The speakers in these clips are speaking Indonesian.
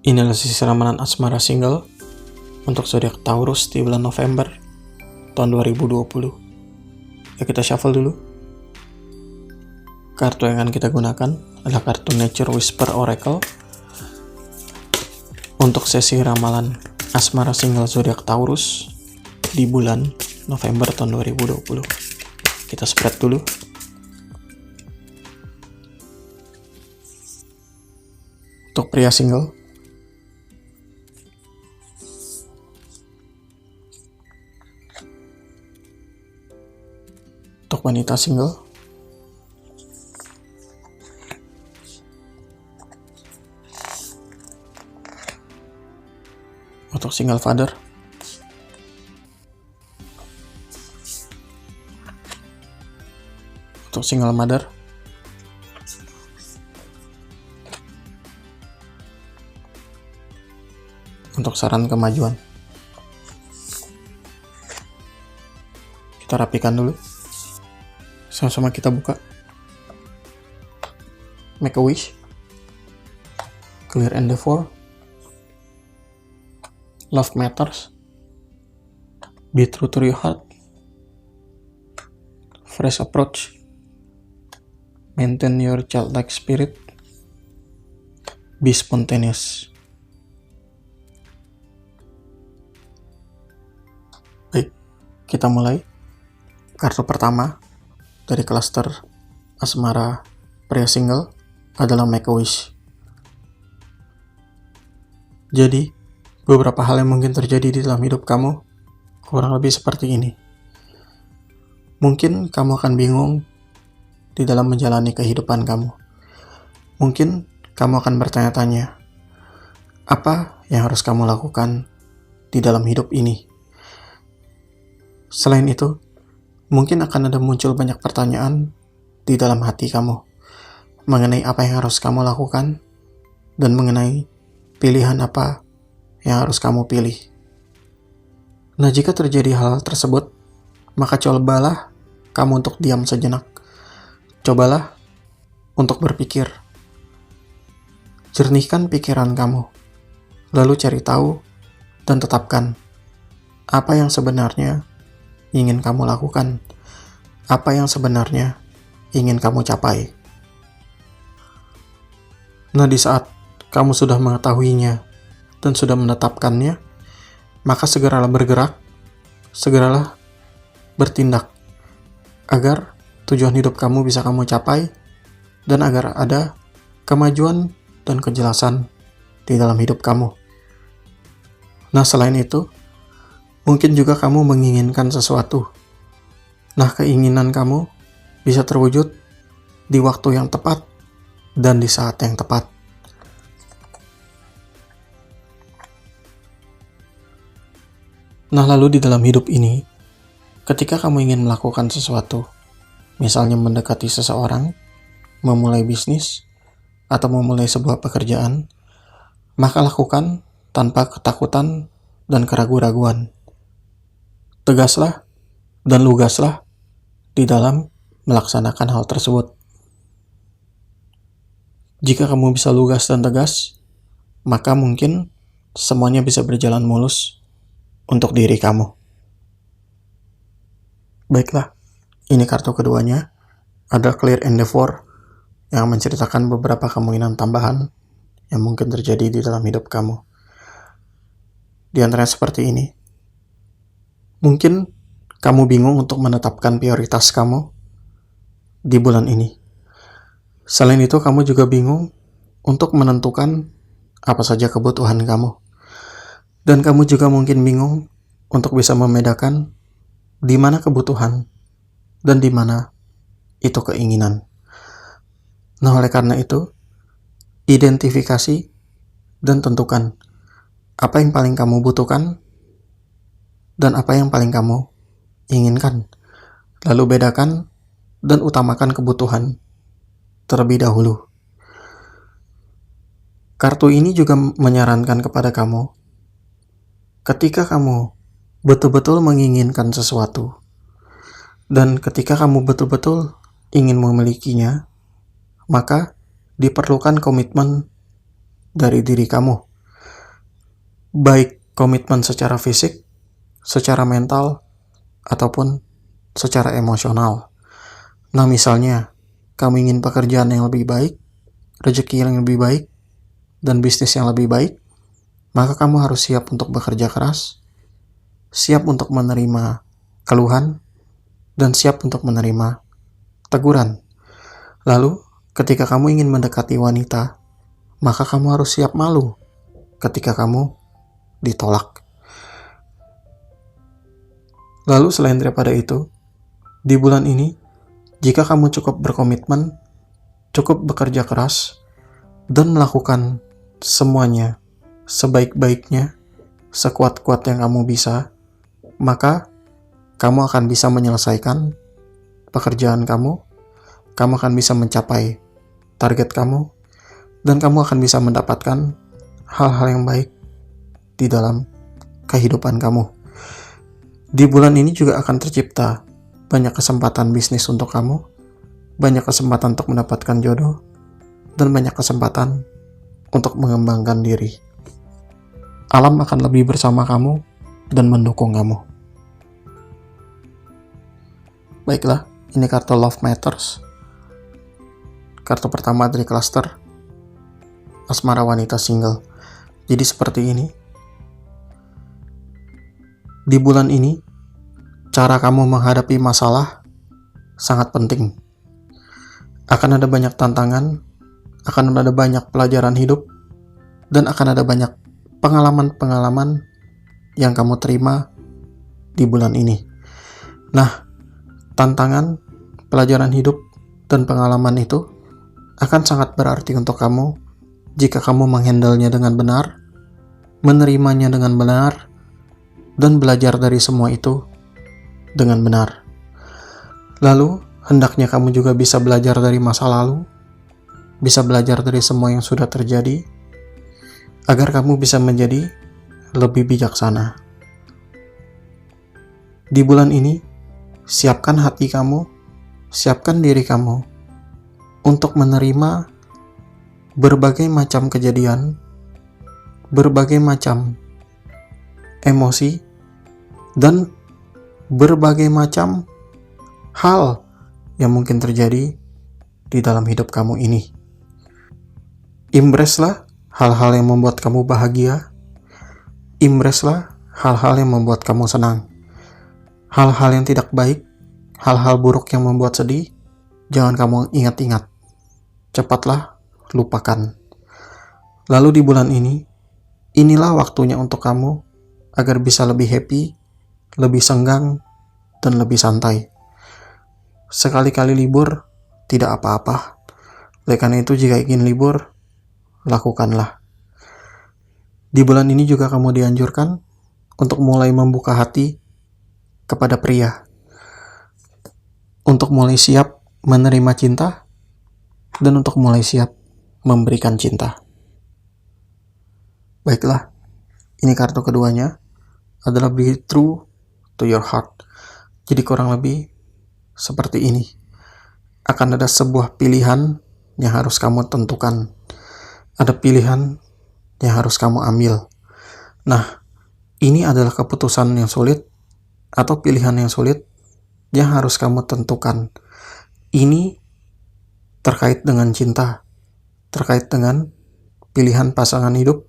Inilah sisi ramalan asmara single untuk zodiak Taurus di bulan November tahun 2020. Ya, kita shuffle dulu. Kartu yang akan kita gunakan adalah kartu Nature Whisper Oracle untuk sesi ramalan asmara single zodiak Taurus di bulan November tahun 2020. Kita spread dulu. Untuk pria single, untuk wanita single, untuk single father, untuk single mother, untuk saran kemajuan. Kita rapikan dulu. Sama-sama kita buka. Make a wish. Clear and the four. Love matters. Be true to your heart. Fresh approach. Maintain your childlike spirit. Be spontaneous. Baik, kita mulai. Kartu pertama dari klaster asmara pria single adalah Make a Wish. Jadi, beberapa hal yang mungkin terjadi di dalam hidup kamu kurang lebih seperti ini. Mungkin kamu akan bingung di dalam menjalani kehidupan kamu. Mungkin kamu akan bertanya-tanya, apa yang harus kamu lakukan di dalam hidup ini? Selain itu, mungkin akan ada muncul banyak pertanyaan di dalam hati kamu mengenai apa yang harus kamu lakukan dan mengenai pilihan apa yang harus kamu pilih. Nah, jika terjadi hal tersebut, maka cobalah kamu untuk diam sejenak. Cobalah untuk berpikir. Jernihkan pikiran kamu, lalu cari tahu dan tetapkan apa yang sebenarnya ingin kamu lakukan, apa yang sebenarnya ingin kamu capai. Nah, di saat kamu sudah mengetahuinya dan sudah menetapkannya, maka segeralah bergerak, segeralah bertindak, agar tujuan hidup kamu bisa kamu capai, dan agar ada kemajuan dan kejelasan di dalam hidup kamu. Nah, selain itu, mungkin juga kamu menginginkan sesuatu. Nah, keinginan kamu bisa terwujud di waktu yang tepat dan di saat yang tepat. Nah, lalu di dalam hidup ini, ketika kamu ingin melakukan sesuatu, misalnya mendekati seseorang, memulai bisnis, atau memulai sebuah pekerjaan, maka lakukan tanpa ketakutan dan keraguan-raguan. Tegaslah dan lugaslah di dalam melaksanakan hal tersebut. Jika kamu bisa lugas dan tegas, maka mungkin semuanya bisa berjalan mulus untuk diri kamu. Baiklah, ini kartu keduanya, ada Clear and the Four, yang menceritakan beberapa kemungkinan tambahan yang mungkin terjadi di dalam hidup kamu. Di antaranya seperti ini. Mungkin kamu bingung untuk menetapkan prioritas kamu di bulan ini. Selain itu, kamu juga bingung untuk menentukan apa saja kebutuhan kamu. Dan kamu juga mungkin bingung untuk bisa membedakan di mana kebutuhan dan di mana itu keinginan. Nah, oleh karena itu, identifikasi dan tentukan apa yang paling kamu butuhkan dan apa yang paling kamu inginkan. Lalu bedakan dan utamakan kebutuhan terlebih dahulu. Kartu ini juga menyarankan kepada kamu, ketika kamu betul-betul menginginkan sesuatu, dan ketika kamu betul-betul ingin memilikinya, maka diperlukan komitmen dari diri kamu. baik komitmen secara fisik, secara mental, ataupun secara emosional. Nah, misalnya, kamu ingin pekerjaan yang lebih baik, rezeki yang lebih baik, dan bisnis yang lebih baik, maka kamu harus siap untuk bekerja keras, siap untuk menerima keluhan, dan siap untuk menerima teguran. Lalu, ketika kamu ingin mendekati wanita, maka kamu harus siap malu ketika kamu ditolak. Lalu selain daripada itu, di bulan ini, jika kamu cukup berkomitmen, cukup bekerja keras, dan melakukan semuanya sebaik-baiknya, sekuat-kuat yang kamu bisa, maka kamu akan bisa menyelesaikan pekerjaan kamu akan bisa mencapai target kamu, dan kamu akan bisa mendapatkan hal-hal yang baik di dalam kehidupan kamu. Di bulan ini juga akan tercipta banyak kesempatan bisnis untuk kamu, banyak kesempatan untuk mendapatkan jodoh, dan banyak kesempatan untuk mengembangkan diri. Alam akan lebih bersama kamu dan mendukung kamu. Baiklah, ini kartu Love Matters. Kartu pertama dari klaster asmara wanita single. Jadi seperti ini. Di bulan ini, cara kamu menghadapi masalah sangat penting. Akan ada banyak tantangan, akan ada banyak pelajaran hidup, dan akan ada banyak pengalaman-pengalaman yang kamu terima di bulan ini. Nah, tantangan, pelajaran hidup, dan pengalaman itu akan sangat berarti untuk kamu jika kamu menghandle-nya dengan benar, menerimanya dengan benar, dan belajar dari semua itu dengan benar. Lalu, hendaknya kamu juga bisa belajar dari masa lalu, bisa belajar dari semua yang sudah terjadi, agar kamu bisa menjadi lebih bijaksana. Di bulan ini, siapkan hati kamu, siapkan diri kamu untuk menerima berbagai macam kejadian, berbagai macam emosi, dan berbagai macam hal yang mungkin terjadi di dalam hidup kamu ini. Embrace-lah hal-hal yang membuat kamu bahagia, embrace-lah hal-hal yang membuat kamu senang. Hal-hal yang tidak baik, hal-hal buruk yang membuat sedih, jangan kamu ingat-ingat. Cepatlah lupakan. Lalu di bulan ini, inilah waktunya untuk kamu agar bisa lebih happy, lebih senggang, dan lebih santai. Sekali-kali libur, tidak apa-apa. Oleh karena itu, jika ingin libur, lakukanlah. Di bulan ini juga kamu dianjurkan untuk mulai membuka hati kepada pria. Untuk mulai siap menerima cinta, dan untuk mulai siap memberikan cinta. Baiklah, ini kartu keduanya adalah Be True to Your Heart. Jadi kurang lebih seperti ini. Akan ada sebuah pilihan yang harus kamu tentukan. Ada pilihan yang harus kamu ambil. Nah, ini adalah keputusan yang sulit atau pilihan yang sulit yang harus kamu tentukan. Ini terkait dengan cinta, terkait dengan pilihan pasangan hidup,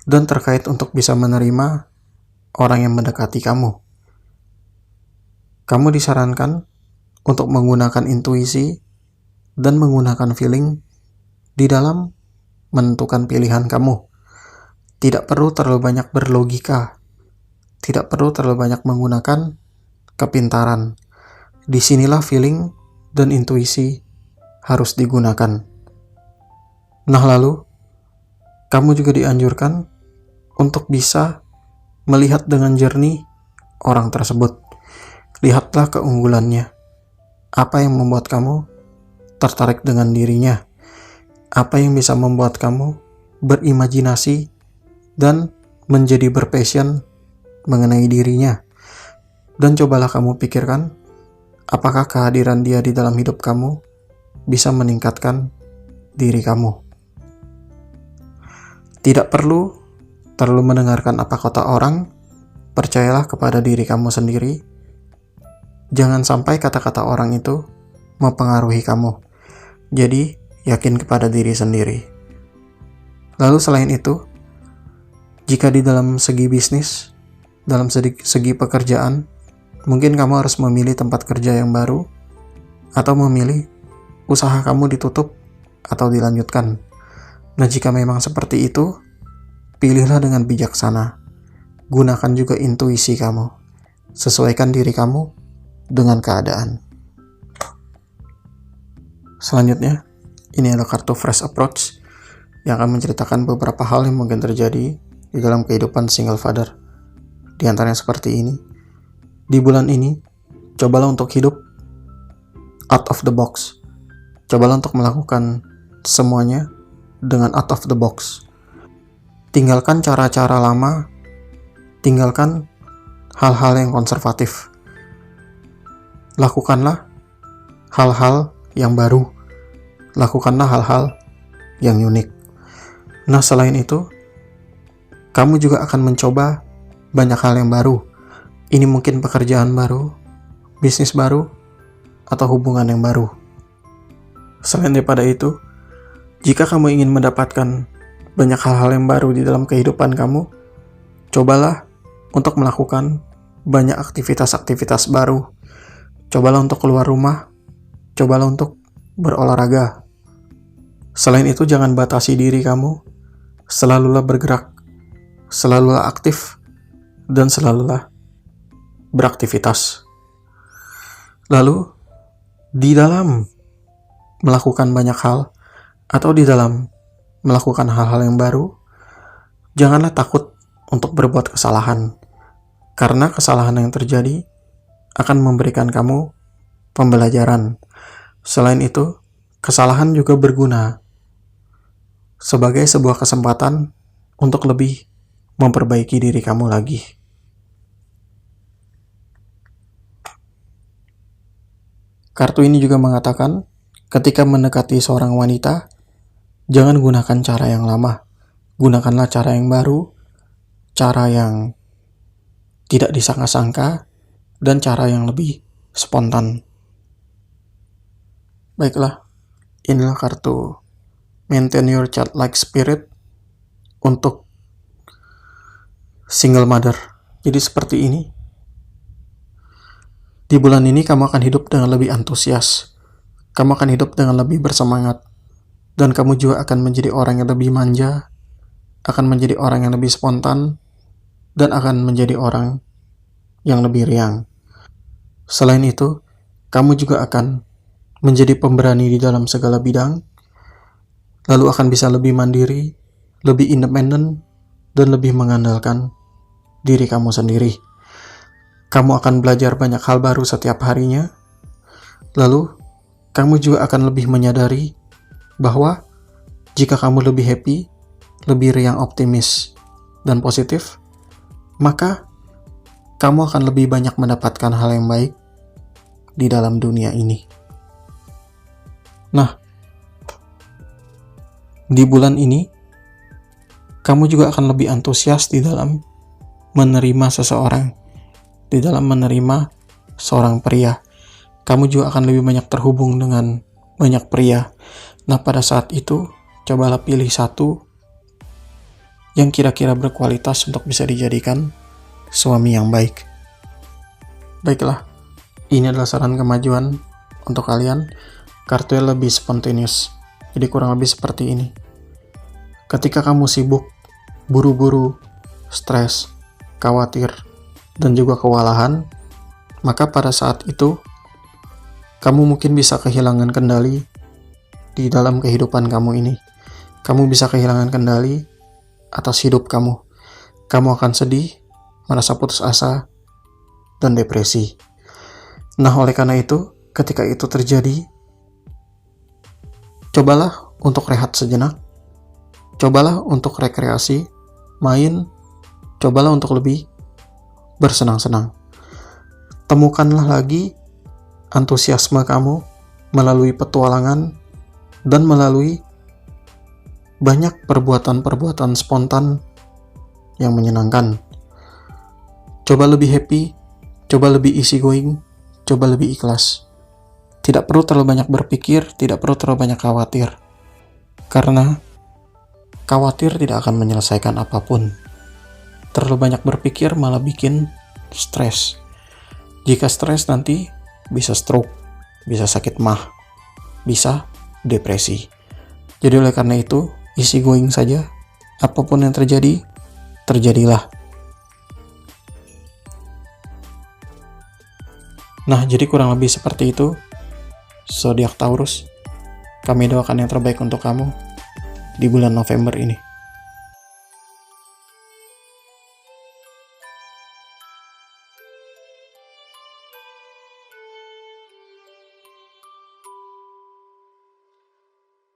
dan terkait untuk bisa menerima orang yang mendekati kamu. Kamu disarankan untuk menggunakan intuisi dan menggunakan feeling di dalam menentukan pilihan kamu. Tidak perlu terlalu banyak berlogika, tidak perlu terlalu banyak menggunakan kepintaran. Disinilah feeling dan intuisi harus digunakan. Nah, lalu kamu juga dianjurkan untuk bisa melihat dengan jernih orang tersebut. Lihatlah keunggulannya. Apa yang membuat kamu tertarik dengan dirinya? Apa yang bisa membuat kamu berimajinasi dan menjadi berpassion mengenai dirinya? Dan cobalah kamu pikirkan, apakah kehadiran dia di dalam hidup kamu bisa meningkatkan diri kamu. Tidak perlu terlalu mendengarkan apa kata orang, percayalah kepada diri kamu sendiri. Jangan sampai kata-kata orang itu mempengaruhi kamu. Jadi, yakin kepada diri sendiri. Lalu selain itu, jika di dalam segi bisnis, dalam segi pekerjaan, mungkin kamu harus memilih tempat kerja yang baru, atau memilih usaha kamu ditutup atau dilanjutkan. Nah, jika memang seperti itu, pilihlah dengan bijaksana. Gunakan juga intuisi kamu. Sesuaikan diri kamu dengan keadaan. Selanjutnya, ini adalah kartu Fresh Approach yang akan menceritakan beberapa hal yang mungkin terjadi di dalam kehidupan single father. Di antaranya seperti ini. Di bulan ini, cobalah untuk hidup out of the box. Cobalah untuk melakukan semuanya dengan out of the box. Tinggalkan cara-cara lama, tinggalkan hal-hal yang konservatif. Lakukanlah hal-hal yang baru. Lakukanlah hal-hal yang unik. Nah, selain itu, kamu juga akan mencoba banyak hal yang baru. Ini mungkin pekerjaan baru, bisnis baru, atau hubungan yang baru. Selain daripada itu, jika kamu ingin mendapatkan banyak hal-hal yang baru di dalam kehidupan kamu, cobalah untuk melakukan banyak aktivitas-aktivitas baru. Cobalah untuk keluar rumah, cobalah untuk berolahraga. Selain itu, jangan batasi diri kamu, selalulah bergerak, selalulah aktif, dan selalulah beraktivitas. Lalu, di dalam melakukan banyak hal, atau di dalam melakukan hal-hal yang baru, janganlah takut untuk berbuat kesalahan, karena kesalahan yang terjadi akan memberikan kamu pembelajaran. Selain itu, kesalahan juga berguna sebagai sebuah kesempatan untuk lebih memperbaiki diri kamu lagi. Kartu ini juga mengatakan, ketika mendekati seorang wanita, jangan gunakan cara yang lama. Gunakanlah cara yang baru, cara yang tidak disangka-sangka, dan cara yang lebih spontan. Baiklah, inilah kartu Maintain Your Childlike Spirit untuk single mother. Jadi seperti ini. Di bulan ini kamu akan hidup dengan lebih antusias. Kamu akan hidup dengan lebih bersemangat. Dan kamu juga akan menjadi orang yang lebih manja, akan menjadi orang yang lebih spontan, dan akan menjadi orang yang lebih riang. Selain itu, kamu juga akan menjadi pemberani di dalam segala bidang, lalu akan bisa lebih mandiri, lebih independen, dan lebih mengandalkan diri kamu sendiri. Kamu akan belajar banyak hal baru setiap harinya, lalu kamu juga akan lebih menyadari bahwa jika kamu lebih happy, lebih riang, optimis, dan positif, maka kamu akan lebih banyak mendapatkan hal yang baik di dalam dunia ini. Nah, di bulan ini, kamu juga akan lebih antusias di dalam menerima seseorang, di dalam menerima seorang pria. Kamu juga akan lebih banyak terhubung dengan banyak pria. Nah, pada saat itu, cobalah pilih satu yang kira-kira berkualitas untuk bisa dijadikan suami yang baik. Baiklah, ini adalah saran kemajuan untuk kalian. Kartunya lebih spontaneous, jadi kurang lebih seperti ini. Ketika kamu sibuk, buru-buru, stres, khawatir, dan juga kewalahan, maka pada saat itu kamu mungkin bisa kehilangan kendali di dalam kehidupan kamu ini. Kamu bisa kehilangan kendali atas hidup kamu. Kamu akan sedih, merasa putus asa, dan depresi. Nah, oleh karena itu, ketika itu terjadi, cobalah untuk rehat sejenak, cobalah untuk rekreasi, main, cobalah untuk lebih bersenang-senang. Temukanlah lagi antusiasme kamu melalui petualangan dan melalui banyak perbuatan-perbuatan spontan yang menyenangkan. Coba lebih happy, coba lebih easy going, coba lebih ikhlas. Tidak perlu terlalu banyak berpikir, tidak perlu terlalu banyak khawatir. Karena khawatir tidak akan menyelesaikan apapun. Terlalu banyak berpikir malah bikin stres. Jika stres nanti bisa stroke, bisa sakit mah, bisa depresi. Jadi oleh karena itu, easy going saja. Apapun yang terjadi, terjadilah. Nah, jadi kurang lebih seperti itu. Zodiak Taurus, kami doakan yang terbaik untuk kamu di bulan November ini.